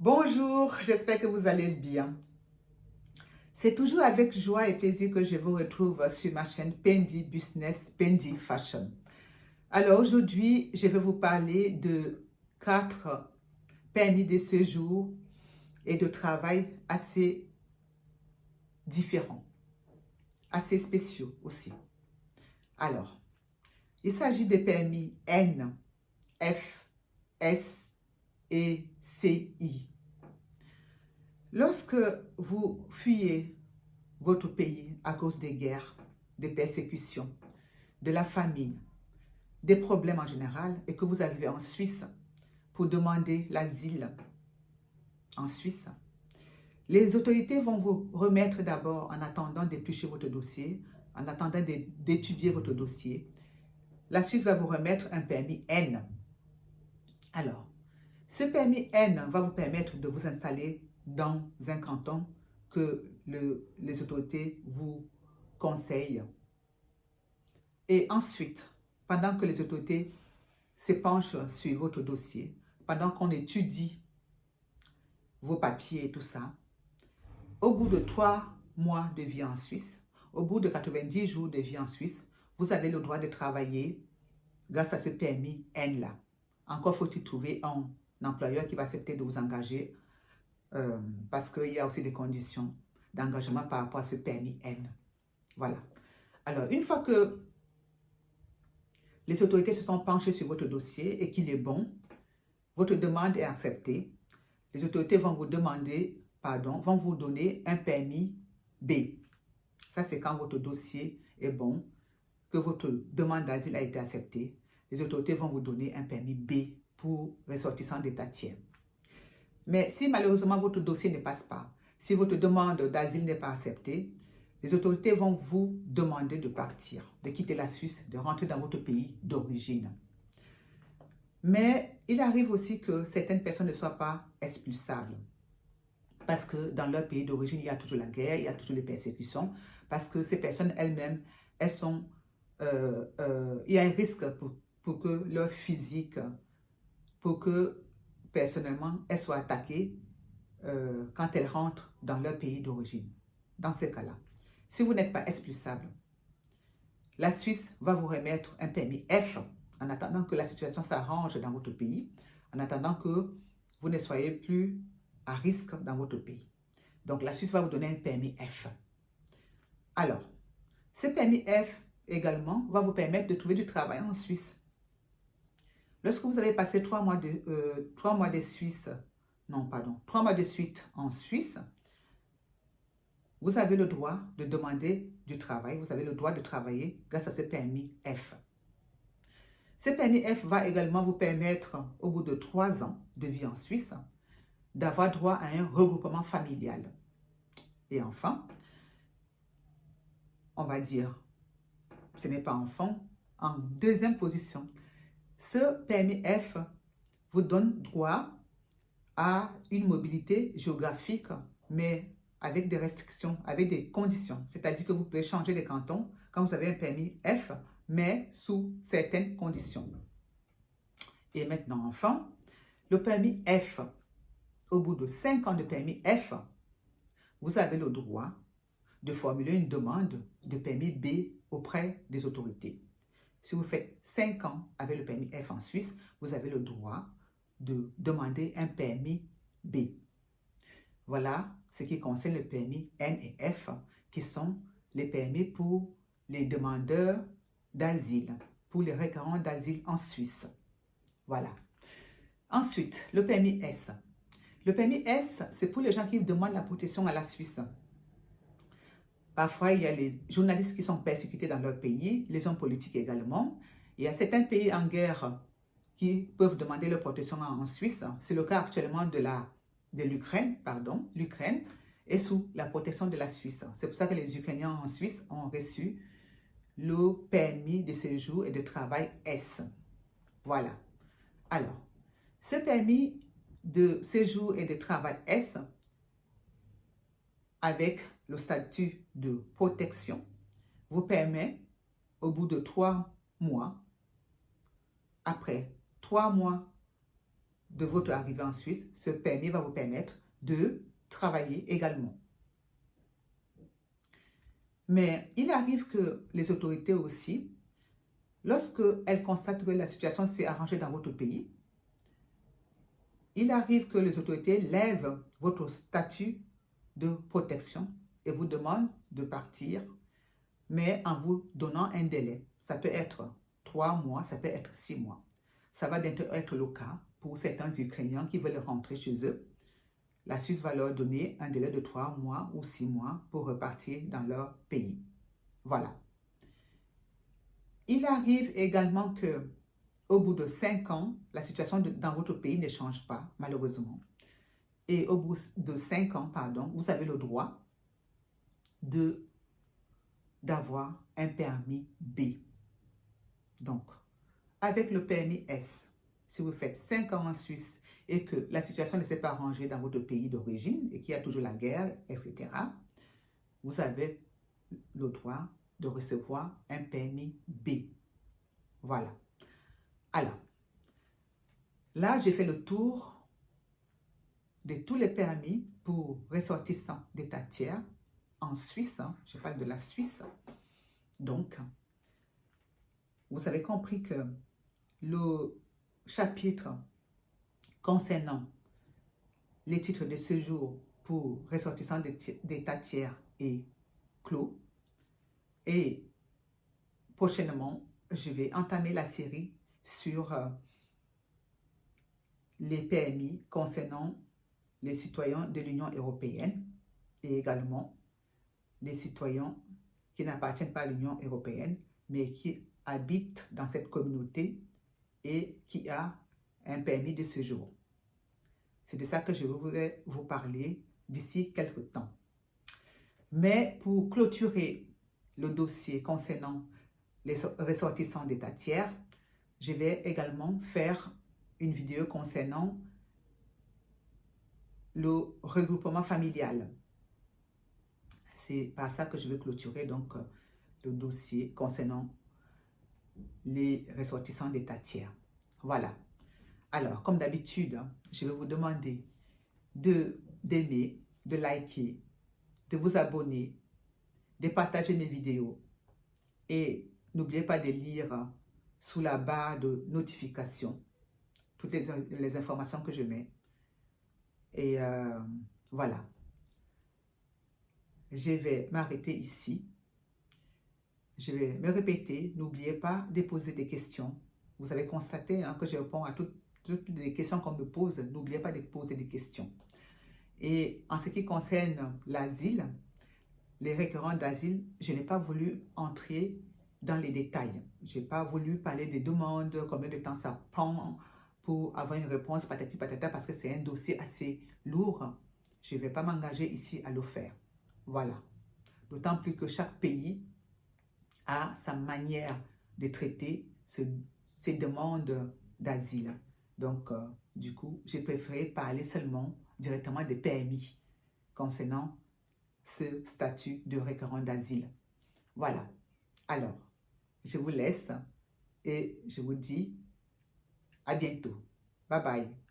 Bonjour, j'espère que vous allez bien. C'est toujours avec joie et plaisir que je vous retrouve sur ma chaîne Pendi Business, Pendi Fashion. Alors aujourd'hui, je vais vous parler de 4 permis de séjour et de travail assez différents, assez spéciaux aussi. Alors, il s'agit des permis N, F, S et CI. Lorsque vous fuyez votre pays à cause des guerres, des persécutions, de la famine, des problèmes en général, et que vous arrivez en Suisse pour demander l'asile en Suisse, les autorités vont vous remettre d'abord, en attendant d'éplucher votre dossier, en attendant d'étudier votre dossier, la Suisse va vous remettre un permis N. Alors, ce permis N va vous permettre de vous installer dans un canton que les autorités vous conseillent. Et ensuite, pendant que les autorités se penchent sur votre dossier, pendant qu'on étudie vos papiers et tout ça, au bout de 3 mois de vie en Suisse, au bout de 90 jours de vie en Suisse, vous avez le droit de travailler grâce à ce permis N-là. Encore faut-il trouver un employeur qui va accepter de vous engager parce qu'il y a aussi des conditions d'engagement par rapport à ce permis N. Voilà. Alors, une fois que les autorités se sont penchées sur votre dossier et qu'il est bon, votre demande est acceptée, les autorités vont vous vont vous donner un permis B. Ça, c'est quand votre dossier est bon, que votre demande d'asile a été acceptée. Les autorités vont vous donner un permis B pour ressortissant d'État tiers. Mais si malheureusement votre dossier ne passe pas, si votre demande d'asile n'est pas acceptée, les autorités vont vous demander de partir, de quitter la Suisse, de rentrer dans votre pays d'origine. Mais il arrive aussi que certaines personnes ne soient pas expulsables. Parce que dans leur pays d'origine, il y a toujours la guerre, il y a toujours les persécutions. Parce que ces personnes elles-mêmes, il y a un risque pour que leur physique, pour que personnellement, elles soient attaquées quand elles rentrent dans leur pays d'origine. Dans ce cas-là, si vous n'êtes pas expulsable, la Suisse va vous remettre un permis F en attendant que la situation s'arrange dans votre pays, en attendant que vous ne soyez plus à risque dans votre pays. Donc, la Suisse va vous donner un permis F. Alors, ce permis F également va vous permettre de trouver du travail en Suisse. Lorsque vous avez passé 3 mois de suite en Suisse, vous avez le droit de demander du travail, vous avez le droit de travailler grâce à ce permis F. Ce permis F va également vous permettre, au bout de 3 ans de vie en Suisse, d'avoir droit à un regroupement familial. Et enfin, on va dire, ce n'est pas enfant, en deuxième position, ce permis F vous donne droit à une mobilité géographique, mais avec des restrictions, avec des conditions. C'est-à-dire que vous pouvez changer de canton quand vous avez un permis F, mais sous certaines conditions. Et maintenant, enfin, le permis F, au bout de 5 ans de permis F, vous avez le droit de formuler une demande de permis B auprès des autorités. Si vous faites 5 ans avec le permis F en Suisse, vous avez le droit de demander un permis B. Voilà ce qui concerne le permis N et F, qui sont les permis pour les demandeurs d'asile, pour les requérants d'asile en Suisse. Voilà. Ensuite, le permis S. Le permis S, c'est pour les gens qui demandent la protection à la Suisse. Parfois, il y a les journalistes qui sont persécutés dans leur pays, les hommes politiques également. Il y a certains pays en guerre qui peuvent demander leur protection en Suisse. C'est le cas actuellement de l'Ukraine, l'Ukraine est sous la protection de la Suisse. C'est pour ça que les Ukrainiens en Suisse ont reçu le permis de séjour et de travail S. Voilà. Alors, ce permis de séjour et de travail S, avec le statut de protection, vous permet, au bout de 3 mois, après 3 mois de votre arrivée en Suisse, ce permis va vous permettre de travailler également. Mais il arrive que les autorités aussi, lorsque elles constatent que la situation s'est arrangée dans votre pays, il arrive que les autorités lèvent votre statut de protection et vous demandent de partir, mais en vous donnant un délai. Ça peut être 3 mois, ça peut être 6 mois. Ça va bientôt être le cas pour certains Ukrainiens qui veulent rentrer chez eux. La Suisse va leur donner un délai de 3 mois ou 6 mois pour repartir dans leur pays. Voilà. Il arrive également que au bout de 5 ans, la situation dans votre pays ne change pas, malheureusement. Et au bout de 5 ans, pardon, vous avez le droit d'avoir un permis B. Donc, avec le permis S, si vous faites 5 ans en Suisse et que la situation ne s'est pas arrangée dans votre pays d'origine et qu'il y a toujours la guerre, etc., vous avez le droit de recevoir un permis B. Voilà. Alors, là, j'ai fait le tour de tous les permis pour ressortissants d'État tiers en Suisse. Je parle de la Suisse. Donc, vous avez compris que le chapitre concernant les titres de séjour pour ressortissants d'État tiers est clos. Et prochainement, je vais entamer la série sur les PMI concernant les citoyens de l'Union européenne et également les citoyens qui n'appartiennent pas à l'Union européenne, mais qui habitent dans cette communauté et qui a un permis de séjour. C'est de ça que je voudrais vous parler d'ici quelques temps. Mais pour clôturer le dossier concernant les ressortissants d'État tiers, je vais également faire une vidéo concernant le regroupement familial. C'est par ça que je vais clôturer donc le dossier concernant les ressortissants d'État tiers. Voilà. Alors, comme d'habitude, je vais vous demander d'aimer, de liker, de vous abonner, de partager mes vidéos et n'oubliez pas de lire sous la barre de notification toutes les informations que je mets. Et voilà. Je vais m'arrêter ici. Je vais me répéter. N'oubliez pas de poser des questions. Vous avez constaté que je réponds à toutes les questions qu'on me pose. N'oubliez pas de poser des questions. Et en ce qui concerne l'asile, les requérants d'asile, je n'ai pas voulu entrer dans les détails. Je n'ai pas voulu parler des demandes, combien de temps ça prend pour avoir une réponse, patati patata, parce que c'est un dossier assez lourd. Je ne vais pas m'engager ici à le faire. Voilà. D'autant plus que chaque pays a sa manière de traiter ces demandes d'asile. Donc, du coup, j'ai préféré parler seulement directement des PMI concernant ce statut de requérant d'asile. Voilà. Alors, je vous laisse et je vous dis à bientôt. Bye bye.